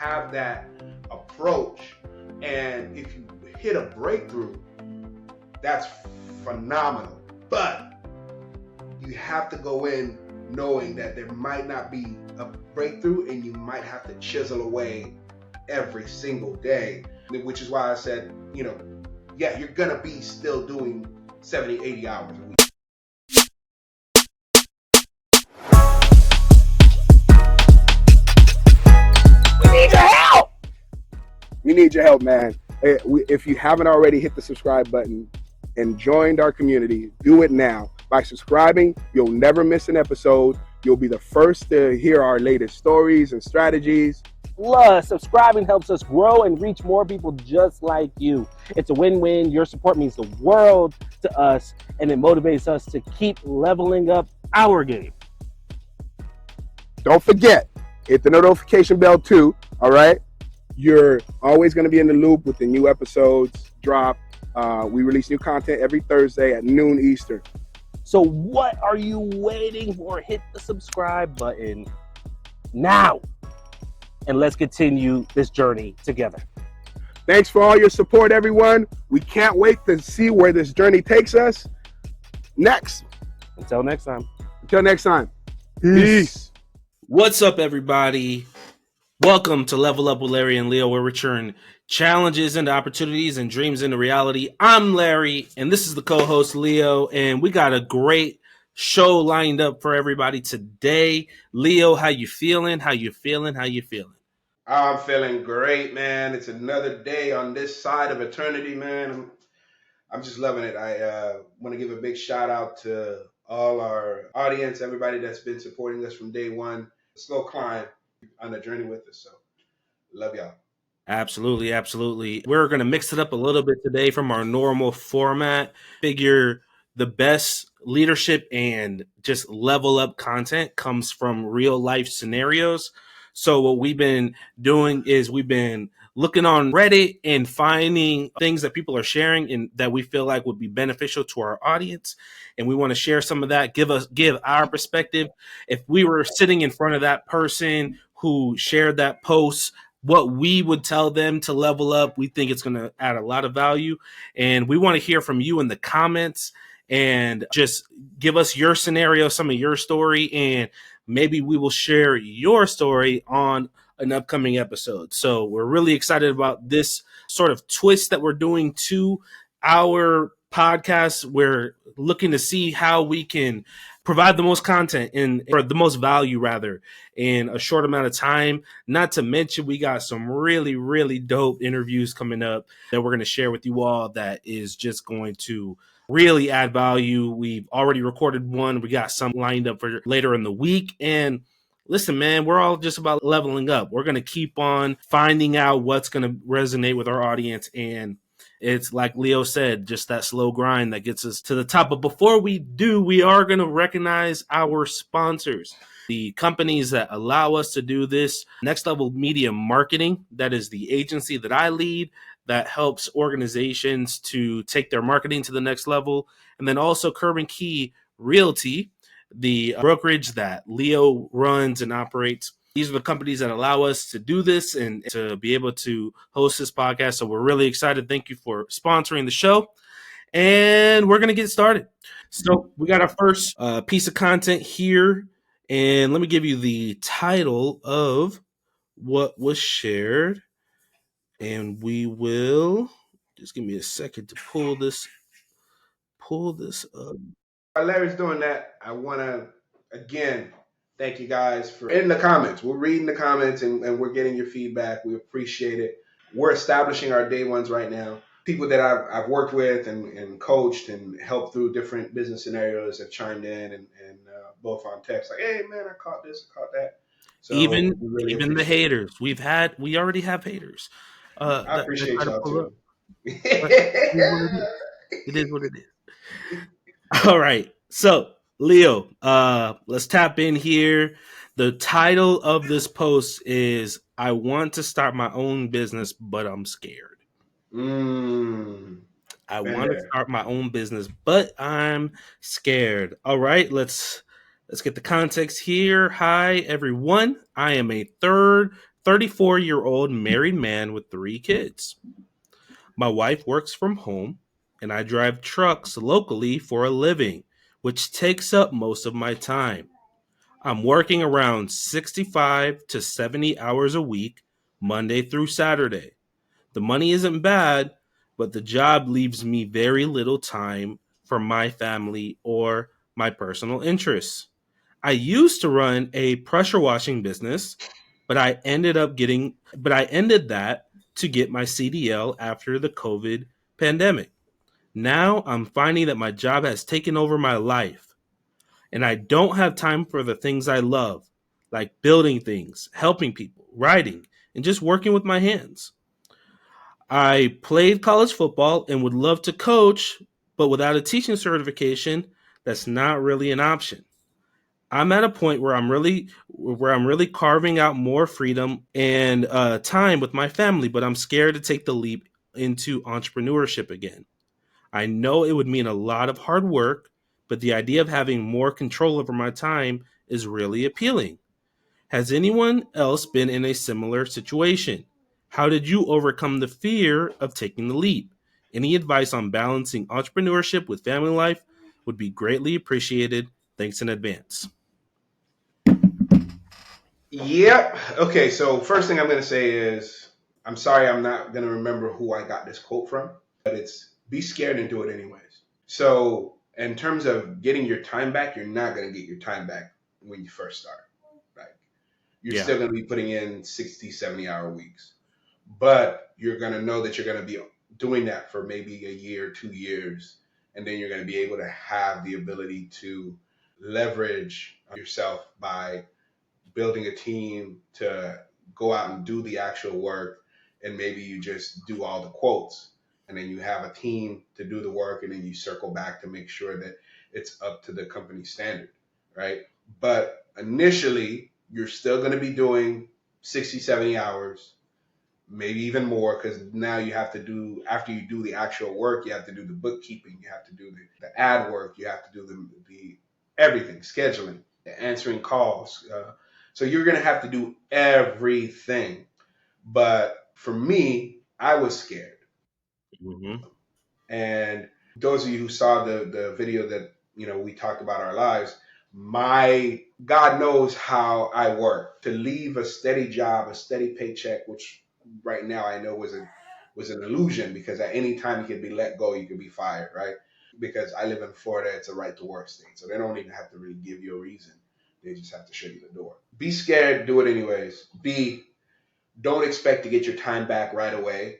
have that approach, and if you hit a breakthrough, that's phenomenal. But you have to go in knowing that there might not be a breakthrough, and you might have to chisel away every single day, which is why I said, yeah, you're gonna be still doing 70, 80 hours a week. We need your help, man. If you haven't already hit the subscribe button and joined our community, do it now. By subscribing, you'll never miss an episode. You'll be the first to hear our latest stories and strategies. Plus, subscribing helps us grow and reach more people just like you. It's a win-win. Your support means the world to us, and it motivates us to keep leveling up our game. Don't forget, hit the notification bell too, all right? You're always going to be in the loop with the new episodes drop. We release new content every Thursday at noon Eastern. So what are you waiting for? Hit the subscribe button now. And let's continue this journey together. Thanks for all your support, everyone. We can't wait to see where this journey takes us next. Until next time. Peace. What's up, everybody? Welcome to Level Up with Larry and Leo, where we turn challenges into opportunities and dreams into reality. I'm Larry, and this is the co-host, Leo, and we got a great show lined up for everybody today. Leo, how you feeling? I'm feeling great, man. It's another day on this side of eternity, man. I'm just loving it. I want to give a big shout out to all our audience, everybody that's been supporting us from day one. Slow climb on the journey with us. So love y'all. Absolutely. We're going to mix it up a little bit today from our normal format. Figure the best leadership and just level up content comes from real life scenarios. So what we've been doing is we've been looking on Reddit and finding things that people are sharing and that we feel like would be beneficial to our audience. And we want to share some of that, give our perspective. If we were sitting in front of that person who shared that post, what we would tell them to level up, we think it's going to add a lot of value. And we want to hear from you in the comments and just give us your scenario, some of your story, and maybe we will share your story on an upcoming episode. So we're really excited about this sort of twist that we're doing to our podcast. We're looking to see how we can provide the most content or the most value rather in a short amount of time. Not to mention we got some really, really dope interviews coming up that we're going to share with you all that is just going to really add value. We've already recorded one. We got some lined up for later in the week. And listen, man, we're all just about leveling up. We're going to keep on finding out what's going to resonate with our audience. And it's like Leo said, just that slow grind that gets us to the top. But before we do, we are going to recognize our sponsors, the companies that allow us to do this. Next Level Media Marketing, that is the agency that I lead that helps organizations to take their marketing to the next level. And then also Curb and Key Realty, the brokerage that Leo runs and operates. These are the companies that allow us to do this and to be able to host this podcast. So we're really excited. Thank you for sponsoring the show. And we're going to get started. So we got our first piece of content here. And let me give you the title of what was shared. And we will just give me a second to pull this up. While Larry's doing that, I want to, again, thank you guys for in the comments. We're reading the comments and we're getting your feedback. We appreciate it. We're establishing our day ones right now. People that I've worked with and coached and helped through different business scenarios have chimed in and both on text like, hey, man, I caught this, I caught that. So even the haters. We already have haters. I appreciate y'all too. It is what it is. All right. So, Leo, let's tap in here. The title of this post is I want to start my own business, but I'm scared. I want to start my own business, but I'm scared. All right, let's get the context here. Hi, everyone. I am a third 34-year-old married man with 3 kids. My wife works from home, and I drive trucks locally for a living, which takes up most of my time. I'm working around 65 to 70 hours a week, Monday through Saturday. The money isn't bad, but the job leaves me very little time for my family or my personal interests. I used to run a pressure washing business, but I ended that to get my CDL after the COVID pandemic. Now I'm finding that my job has taken over my life, and I don't have time for the things I love, like building things, helping people, writing, and just working with my hands. I played college football and would love to coach, but without a teaching certification, that's not really an option. I'm at a point where I'm really carving out more freedom and time with my family, but I'm scared to take the leap into entrepreneurship again. I know it would mean a lot of hard work, but the idea of having more control over my time is really appealing. Has anyone else been in a similar situation? How did you overcome the fear of taking the leap? Any advice on balancing entrepreneurship with family life would be greatly appreciated. Thanks in advance. Yep. Okay, so first thing I'm going to say is I'm sorry I'm not going to remember who I got this quote from, but it's be scared and do it anyways. So, in terms of getting your time back, you're not going to get your time back when you first start. Like, you're Yeah. still going to be putting in 60, 70-hour weeks, but you're going to know that you're going to be doing that for maybe a year, 2 years, and then you're going to be able to have the ability to leverage yourself by building a team to go out and do the actual work, and maybe you just do all the quotes, and then you have a team to do the work, and then you circle back to make sure that it's up to the company standard, right? But initially you're still going to be doing 60, 70 hours, maybe even more, because now you have to do, after you do the actual work, you have to do the bookkeeping, you have to do the ad work, you have to do the everything, scheduling, answering calls. So you're going to have to do everything. But for me, I was scared. Mm-hmm. And those of you who saw the video that, we talked about our lives, my God knows how I work to leave a steady job, a steady paycheck, which right now I know was an illusion, because at any time you could be let go, you could be fired, right? Because I live in Florida, it's a right to work state. So they don't even have to really give you a reason. They just have to show you the door. Be scared, do it anyways. B, don't expect to get your time back right away,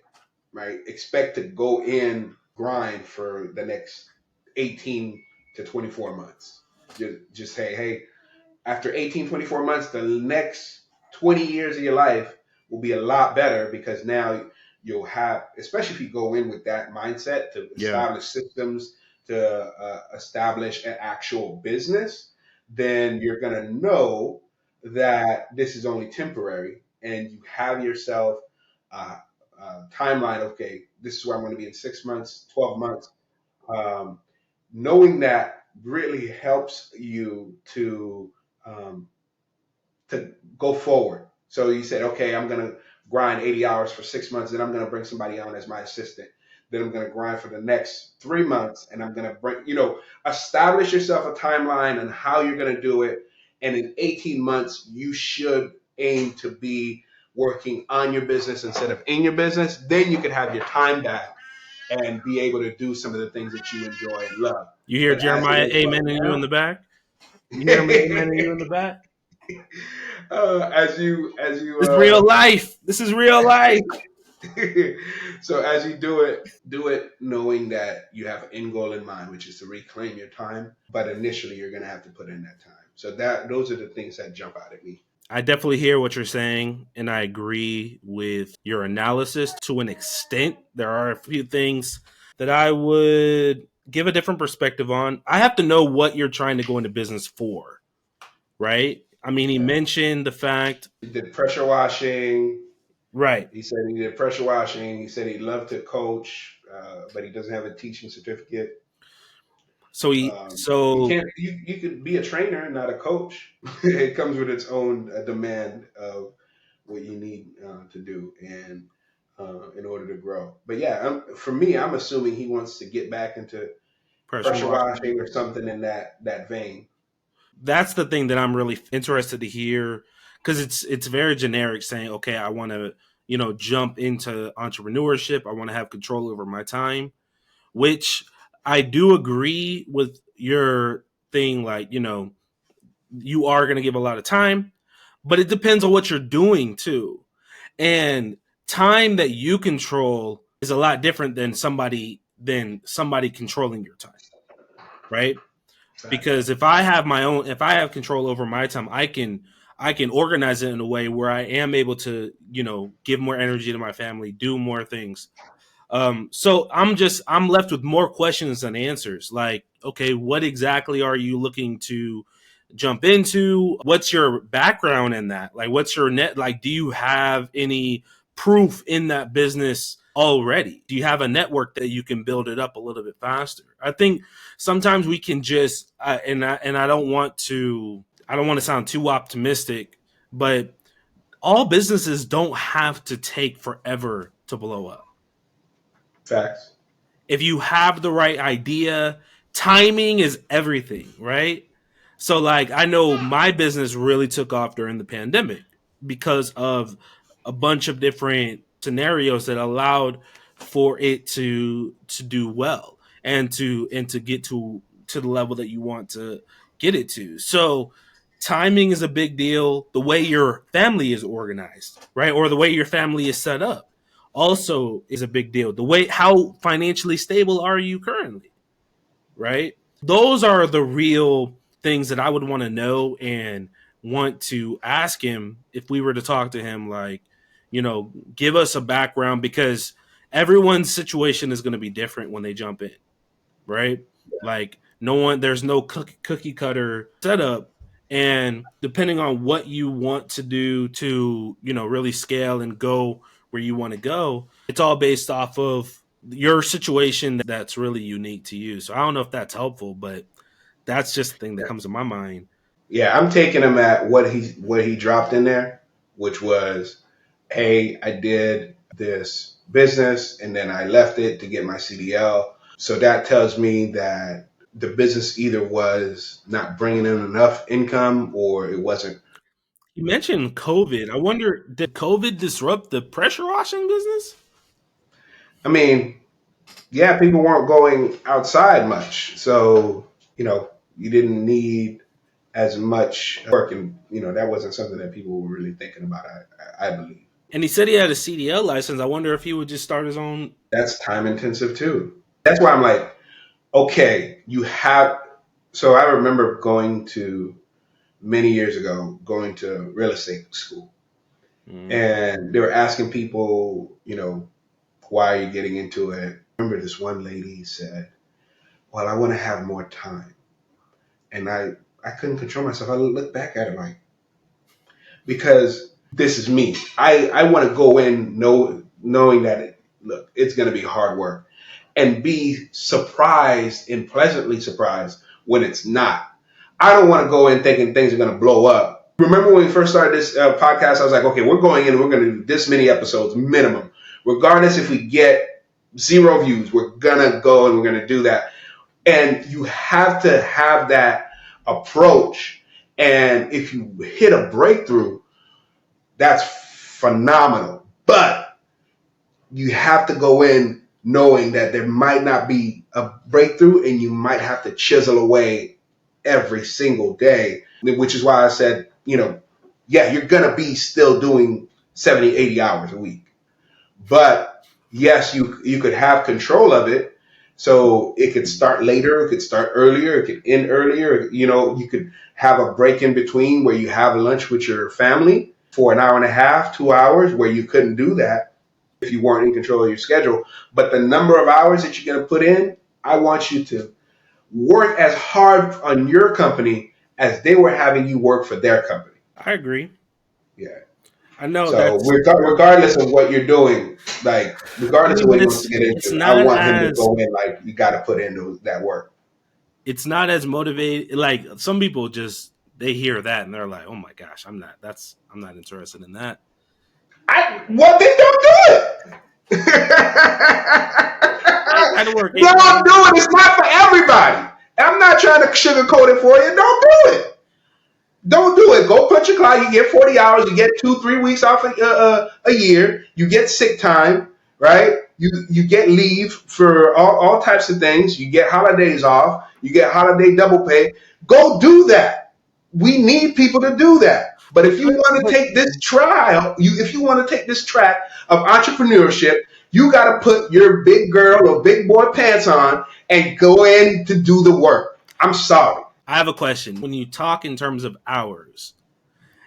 right? Expect to go in, grind for the next 18 to 24 months. Just say, hey, after 18, 24 months, the next 20 years of your life will be a lot better, because now you'll have, especially if you go in with that mindset to establish systems, to establish an actual business, then you're going to know that this is only temporary, and you have yourself a, timeline. Okay, this is where I'm going to be in 6 months, 12 months. Um, Knowing that really helps you um, to go forward. So you said, okay, I'm going to grind 80 hours for 6 months, then I'm going to bring somebody on as my assistant. Then I'm going to grind for the next 3 months, and I'm going to bring, establish yourself a timeline on how you're going to do it. And in 18 months, you should aim to be working on your business instead of in your business. Then you can have your time back and be able to do some of the things that you enjoy and love. You hear But as it Jeremiah is right amening you in now, the back? You hear him amening you in the back? as you This is real life. This is real life. so as you do it knowing that you have an end goal in mind, which is to reclaim your time. But initially, you're going to have to put in that time. So those are the things that jump out at me. I definitely hear what you're saying, and I agree with your analysis to an extent. There are a few things that I would give a different perspective on. I have to know what you're trying to go into business for, right? I mean, he Yeah. mentioned the fact. He did pressure washing. Right. He said he did pressure washing. He said he loved to coach, but he doesn't have a teaching certificate. So You can't. You could be a trainer, not a coach. It comes with its own demand of what you need to do, and in order to grow. But yeah, for me, I'm assuming he wants to get back into Pressure pressure washing. washing or something in that vein. That's the thing that I'm really interested to hear, because it's very generic, saying, okay, I want to jump into entrepreneurship. I want to have control over my time, which I do agree with your thing. Like, you are going to give a lot of time, but it depends on what you're doing too. And time that you control is a lot different than somebody controlling your time, right? Facts. Because if I have control over my time, I can organize it in a way where I am able to give more energy to my family, do more things. So I'm left with more questions than answers. Like, okay, what exactly are you looking to jump into? What's your background in that? Like, what's your net? Like, do you have any proof in that business already? Do you have a network that you can build it up a little bit faster? I think sometimes we can just, and I don't want to sound too optimistic, but all businesses don't have to take forever to blow up. Facts. If you have the right idea, timing is everything, right? So, like, I know my business really took off during the pandemic because of a bunch of different scenarios that allowed for it to do well, and to get to the level that you want to get it to. So timing is a big deal. The way your family is organized, right? Or the way your family is set up also is a big deal. The way, how financially stable are you currently, right? Those are the real things that I would want to know and want to ask him if we were to talk to him. Like, give us a background, because everyone's situation is going to be different when they jump in, right? Like, there's no cookie cutter setup. And depending on what you want to do to, really scale and go where you want to go, it's all based off of your situation that's really unique to you. So I don't know if that's helpful, but that's just the thing that comes to my mind. Yeah, I'm taking him at what he dropped in there, which was, hey, I did this business and then I left it to get my CDL. So that tells me that the business either was not bringing in enough income or it wasn't. You mentioned COVID. I wonder, did COVID disrupt the pressure washing business? I mean, yeah, people weren't going outside much. So, you didn't need as much work. And, that wasn't something that people were really thinking about, I believe. And he said he had a CDL license. I wonder if he would just start his own. That's time intensive too. That's why I'm like, okay, you have. So I remember many years ago, going to real estate school. Mm. And they were asking people, why are you getting into it? I remember this one lady said, well, I want to have more time. And I couldn't control myself. I looked back at her like, because this is me. I want to go in knowing that, look, it's going to be hard work, and be surprised and pleasantly surprised when it's not. I don't want to go in thinking things are going to blow up. Remember when we first started this podcast, I was like, okay, we're going in and we're going to do this many episodes minimum. Regardless if we get 0 views, we're going to go and we're going to do that. And you have to have that approach. And if you hit a breakthrough, that's phenomenal. But you have to go in knowing that there might not be a breakthrough and you might have to chisel away every single day, which is why I said, yeah, you're going to be still doing 70, 80 hours a week. But yes, you could have control of it. So it could start later, it could start earlier, it could end earlier. You could have a break in between where you have lunch with your family for an hour and a half, 2 hours, where you couldn't do that if you weren't in control of your schedule. But the number of hours that you're going to put in, I want you to work as hard on your company as they were having you work for their company. I agree. Yeah. I know So that's. regardless of what you're doing, I regardless of mean, what but he wants it's to get it's into, I not want him to as go in like, you got to put in that work. it's not as motivated. Like, some people just, they hear that and they're like, "Oh my gosh, I'm not interested in that." Well, then don't do it. I got to work 8 Don't do it. It's not for everybody. I'm not trying to sugarcoat it for you. Don't do it. Don't do it. Go punch your clock. You get 40 hours. You get 2-3 weeks off a year. You get sick time, right? You get leave for all types of things. You get holidays off. You get holiday double pay. Go do that. We need people to do that. But if you want to take this trial, if you want to take this track of entrepreneurship, you got to put your big girl or big boy pants on and go in to do the work. I'm sorry. I have a question. When you talk in terms of hours,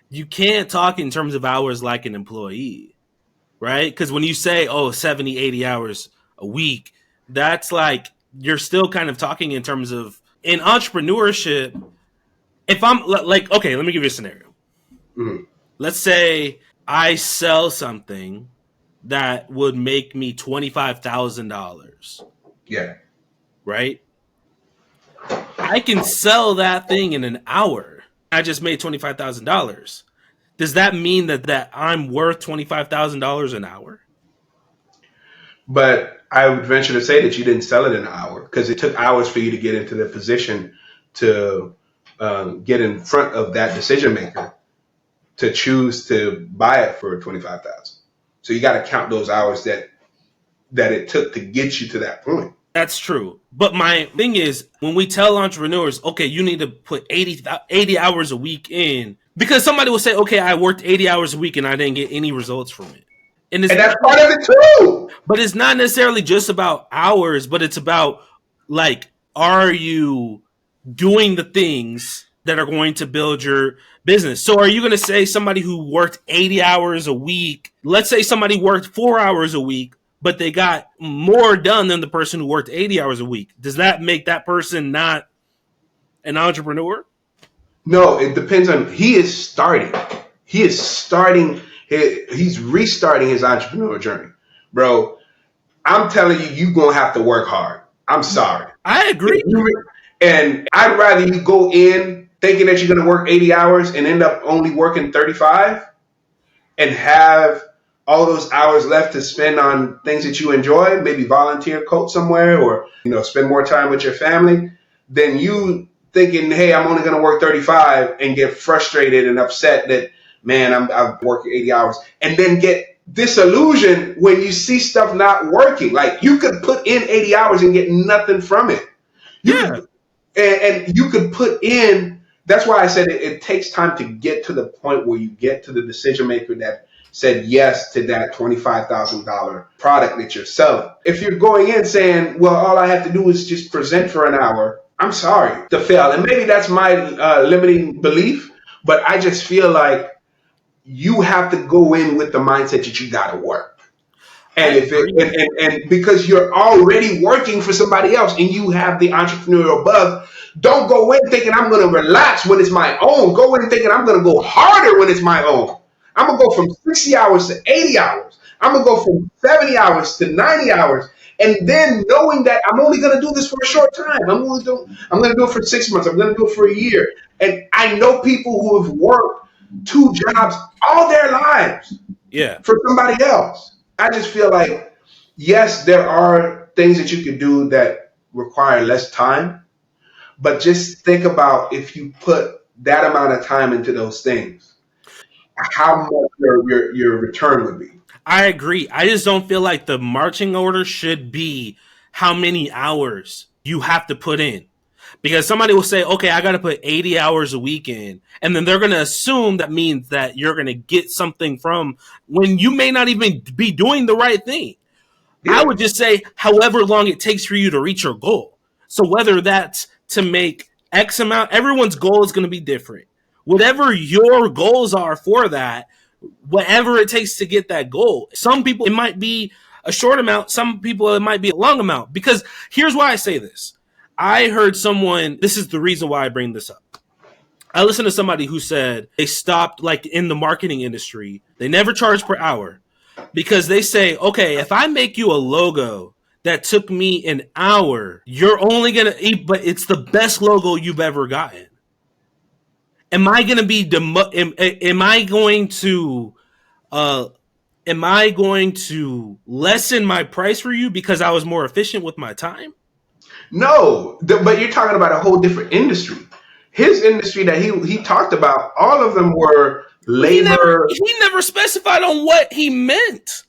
you can't talk in terms of hours like an employee, right? Because when you say, 70, 80 hours a week, that's like you're still kind of talking in terms of in entrepreneurship. If I'm like, okay, let me give you a scenario. Mm-hmm. Let's say I sell something that would make me $25,000. Yeah. Right? I can sell that thing in an hour. I just made $25,000. Does that mean that I'm worth $25,000 an hour? But I would venture to say that you didn't sell it in an hour because it took hours for you to get into the position to get in front of that decision maker to choose to buy it for $25,000. So you got to count those hours that it took to get you to that point. That's true. But my thing is, when we tell entrepreneurs, okay, you need to put 80 hours a week in, because somebody will say, okay, I worked 80 hours a week and I didn't get any results from it. And that's part of it too. But it's not necessarily just about hours, but it's about, like, are you doing the things that are going to build your business? So are you going to say somebody who worked 80 hours a week, let's say somebody worked 4 hours a week, but they got more done than the person who worked 80 hours a week? Does that make that person not an entrepreneur? No, it depends on, he's restarting his entrepreneurial journey. Bro, I'm telling you, you're going to have to work hard. I'm sorry. I agree. And I'd rather you go in thinking that you're going to work 80 hours and end up only working 35 and have all those hours left to spend on things that you enjoy, maybe volunteer, coach somewhere, or spend more time with your family, than you thinking, hey, I'm only going to work 35 and get frustrated and upset that, man, I've worked 80 hours, and then get disillusioned when you see stuff not working. Like, you could put in 80 hours and get nothing from it. And you could put in, that's why I said it takes time to get to the point where you get to the decision maker that said yes to that $25,000 product that you're selling. If you're going in saying, well, all I have to do is just present for an hour, I'm sorry to fail. And maybe that's my limiting belief, but I just feel like you have to go in with the mindset that you got to work. And and because you're already working for somebody else and you have the entrepreneurial bug, don't go in thinking I'm going to relax when it's my own. Go in thinking I'm going to go harder when it's my own. I'm going to go from 60 hours to 80 hours. I'm going to go from 70 hours to 90 hours. And then knowing that I'm only going to do this for a short time. I'm going to do it for 6 months. I'm going to do it for a year. And I know people who have worked 2 jobs all their lives for somebody else. I just feel like, yes, there are things that you can do that require less time. But just think about if you put that amount of time into those things, how much your return would be. I agree. I just don't feel like the marching order should be how many hours you have to put in. Because somebody will say, okay, I got to put 80 hours a week in. And then they're going to assume that means that you're going to get something from when you may not even be doing the right thing. Yeah. I would just say however long it takes for you to reach your goal. So whether that's to make X amount, everyone's goal is going to be different. Whatever your goals are for that, whatever it takes to get that goal. Some people, it might be a short amount. Some people, it might be a long amount. Because here's why I say this. I heard someone, this is the reason why I bring this up. I listened to somebody who said they stopped, like, in the marketing industry. They never charge per hour because they say, okay, if I make you a logo that took me an hour, you're only going to eat, but it's the best logo you've ever gotten. Am I going to am I going to lessen my price for you because I was more efficient with my time? No, but you're talking about a whole different industry. His industry that he talked about, all of them were But labor. he never specified on what he meant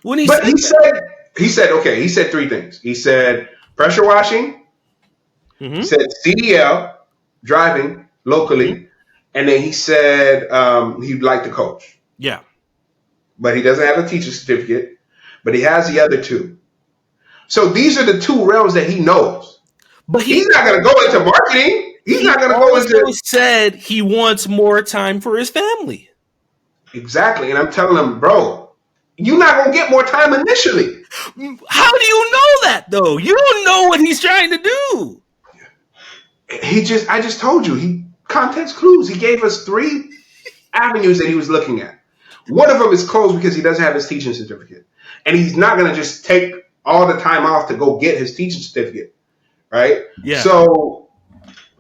when he But said that. he said okay. He said three things. He said pressure washing. He Mm-hmm. said CDL, driving Mm-hmm. locally, and then he said he'd like to coach, Yeah. but he doesn't have a teacher certificate. But he has the other two. So these are the two realms that he knows. But He's not going to go into marketing. He's he not going to go also into said he wants more time for his family. exactly. And I'm telling him, bro, you're not going to get more time initially. How do you know that though? You don't know what he's trying to do. I just told you, he context clues. He gave us three avenues that he was looking at. One of them is closed because he doesn't have his teaching certificate. And he's not going to just take all the time off to go get his teaching certificate. Right? Yeah. So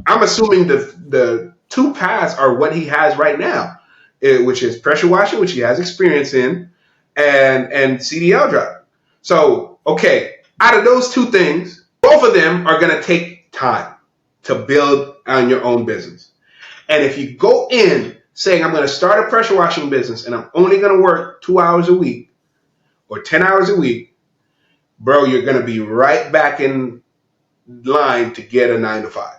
I'm assuming the two paths are what he has right now, which is pressure washing, which he has experience in, and CDL driving. So, okay, out of those two things, both of them are going to take time to build on your own business. And if you go in saying, I'm going to start a pressure washing business and I'm only going to work 2 hours a week or 10 hours a week, bro, you're going to be right back in line to get a 9 to 5.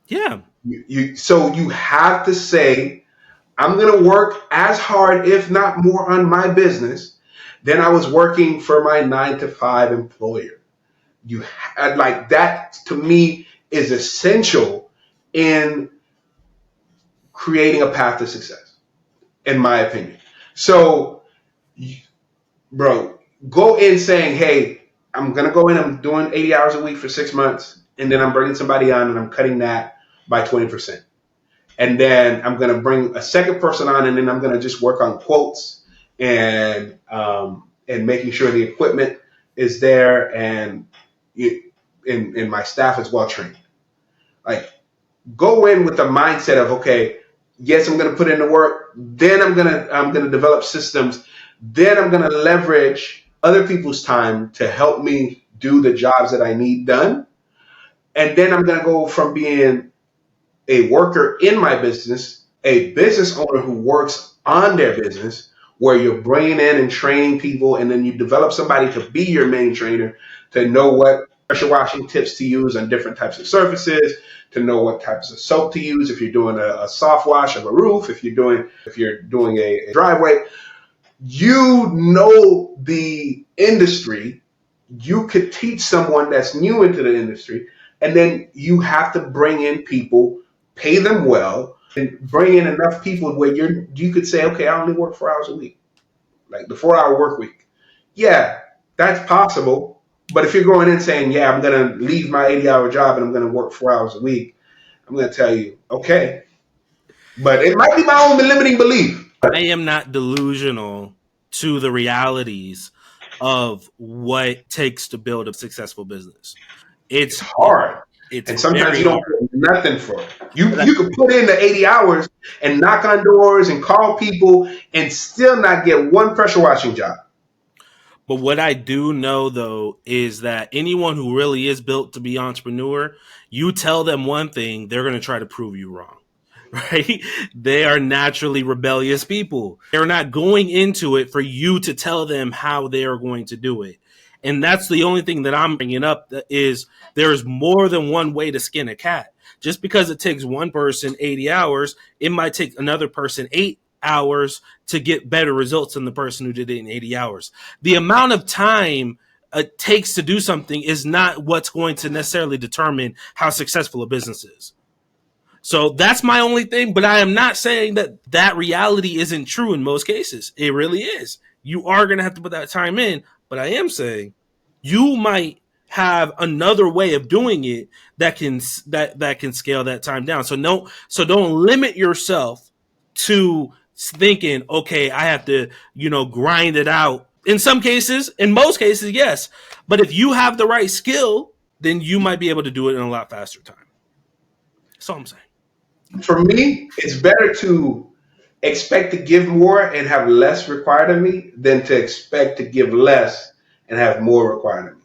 Yeah. So you have to say, I'm going to work as hard, if not more, on my business than I was working for my 9 to 5 employer. You like that to me is essential in creating a path to success, in my opinion. So, bro, go in saying, hey, I'm going to go in, I'm doing 80 hours a week for 6 months, and then I'm bringing somebody on and I'm cutting that by 20%. And then I'm going to bring a second person on, and then I'm going to just work on quotes and making sure the equipment is there and my staff is well trained. Like, go in with the mindset of, okay, yes, I'm going to put in the work. Then I'm going to develop systems. Then I'm going to leverage other people's time to help me do the jobs that I need done. And then I'm going to go from being a worker in my business, a business owner who works on their business, where you're bringing in and training people, and then you develop somebody to be your main trainer, to know what pressure washing tips to use on different types of surfaces, to know what types of soap to use if you're doing a soft wash of a roof, if you're doing a driveway. You know the industry. You could teach someone that's new into the industry, and then you have to bring in people, pay them well, and bring in enough people where you could say, okay, I only work 4 hours a week, like the 4 hour work week. Yeah, that's possible. But if you're going in saying, yeah, I'm going to leave my 80-hour job and I'm going to work 4 hours a week, I'm going to tell you, okay. But it might be my own limiting belief. I am not delusional to the realities of what it takes to build a successful business. It's hard. It's and sometimes you don't hard. get nothing for it. You can put in the 80 hours and knock on doors and call people and still not get one pressure washing job. But what I do know, though, is that anyone who really is built to be an entrepreneur, you tell them one thing, they're going to try to prove you wrong. Right? They are naturally rebellious people. They're not going into it for you to tell them how they are going to do it. And that's the only thing that I'm bringing up is there's more than one way to skin a cat. Just because it takes one person 80 hours, it might take another person 8 hours to get better results than the person who did it in 80 hours. The amount of time it takes to do something is not what's going to necessarily determine how successful a business is. So that's my only thing, but I am not saying that reality isn't true in most cases. It really is. You are going to have to put that time in, but I am saying you might have another way of doing it that can scale that time down. So don't limit yourself to thinking, okay, I have to, grind it out. In some cases, in most cases, yes. But if you have the right skill, then you might be able to do it in a lot faster time. That's all I'm saying. For me, it's better to expect to give more and have less required of me than to expect to give less and have more required of me.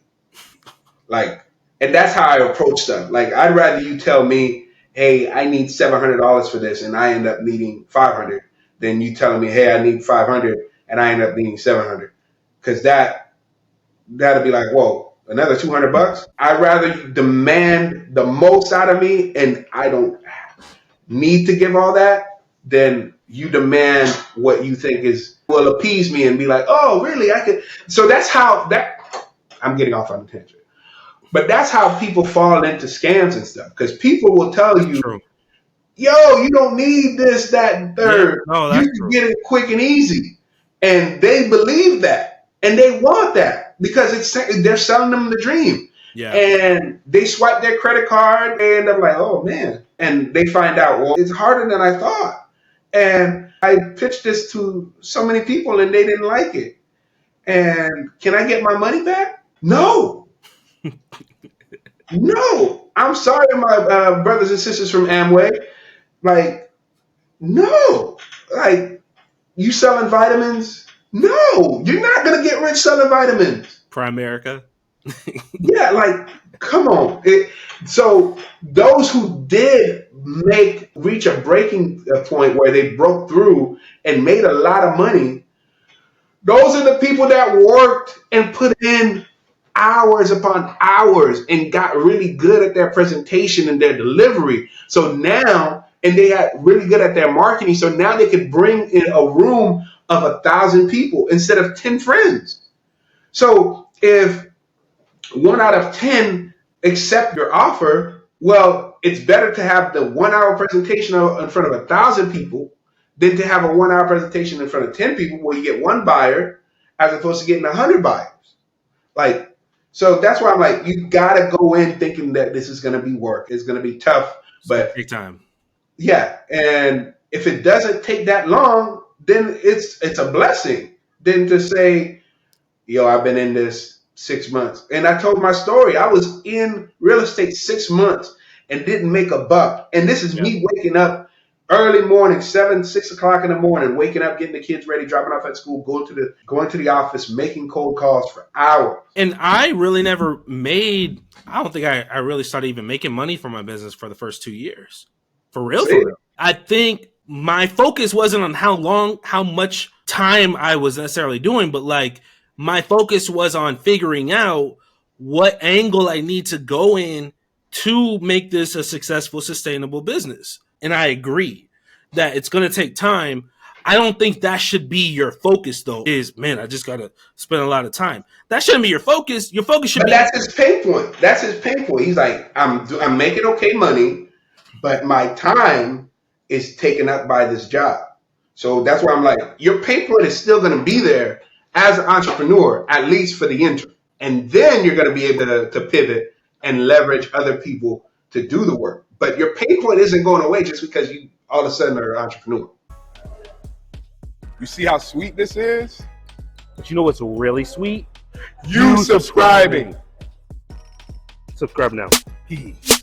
Like, and that's how I approach stuff. Like, I'd rather you tell me, hey, I need $700 for this, and I end up needing 500, than you telling me, hey, I need 500, and I end up needing 700, because that'd be like, whoa, another $200. I'd rather you demand the most out of me, and I don't need to give all that, than you demand what you think will appease me and be like, oh, really? I could. So that's how I'm getting off on a tangent. But that's how people fall into scams and stuff. Because people will tell you, yo, you don't need this, that, and third. Yeah, no, you can get it quick and easy. And they believe that. And they want that because they're selling them the dream. Yeah. And they swipe their credit card and they're like, oh, man. And they find out, well, it's harder than I thought. And I pitched this to so many people and they didn't like it. And can I get my money back? No. No. I'm sorry, my brothers and sisters from Amway. Like, no. Like, you selling vitamins? No. You're not going to get rich selling vitamins. Primerica. Yeah, like, come on. So those who did reach a breaking point where they broke through and made a lot of money, those are the people that worked and put in hours upon hours and got really good at their presentation and their delivery. So now, and they got really good at their marketing. So now they could bring in a room of 1,000 people instead of 10 friends. So if 1 out of 10 accept your offer, well, it's better to have the 1 hour presentation in front of 1,000 people than to have a 1 hour presentation in front of 10 people where you get one buyer as opposed to getting 100 buyers. Like, so that's why I'm like, you gotta go in thinking that this is gonna be work. It's gonna be tough, but take time. Yeah, and if it doesn't take that long, then it's a blessing. Then to say, yo, I've been in this 6 months, and I told my story. I was in real estate 6 months and didn't make a buck. And this is me waking up early morning, 6 o'clock in the morning, waking up, getting the kids ready, dropping off at school, going to the office, making cold calls for hours. And I really never made, I don't think I really started even making money from my business for the first 2 years. For real. I think my focus wasn't on how much time I was necessarily doing, but like my focus was on figuring out what angle I need to go in to make this a successful, sustainable business. And I agree that it's going to take time. I don't think that should be your focus, though, man, I just got to spend a lot of time. That shouldn't be your focus. Your focus should be. That's his pain point. That's his pain point. He's like, I'm making okay money, but my time is taken up by this job. So that's why I'm like, your pain point is still going to be there as an entrepreneur, at least for the interim. And then you're going to be able to pivot and leverage other people to do the work. But your pain point isn't going away just because you all of a sudden are an entrepreneur. You see how sweet this is? But you know what's really sweet? You subscribing. Subscribe now. Peace.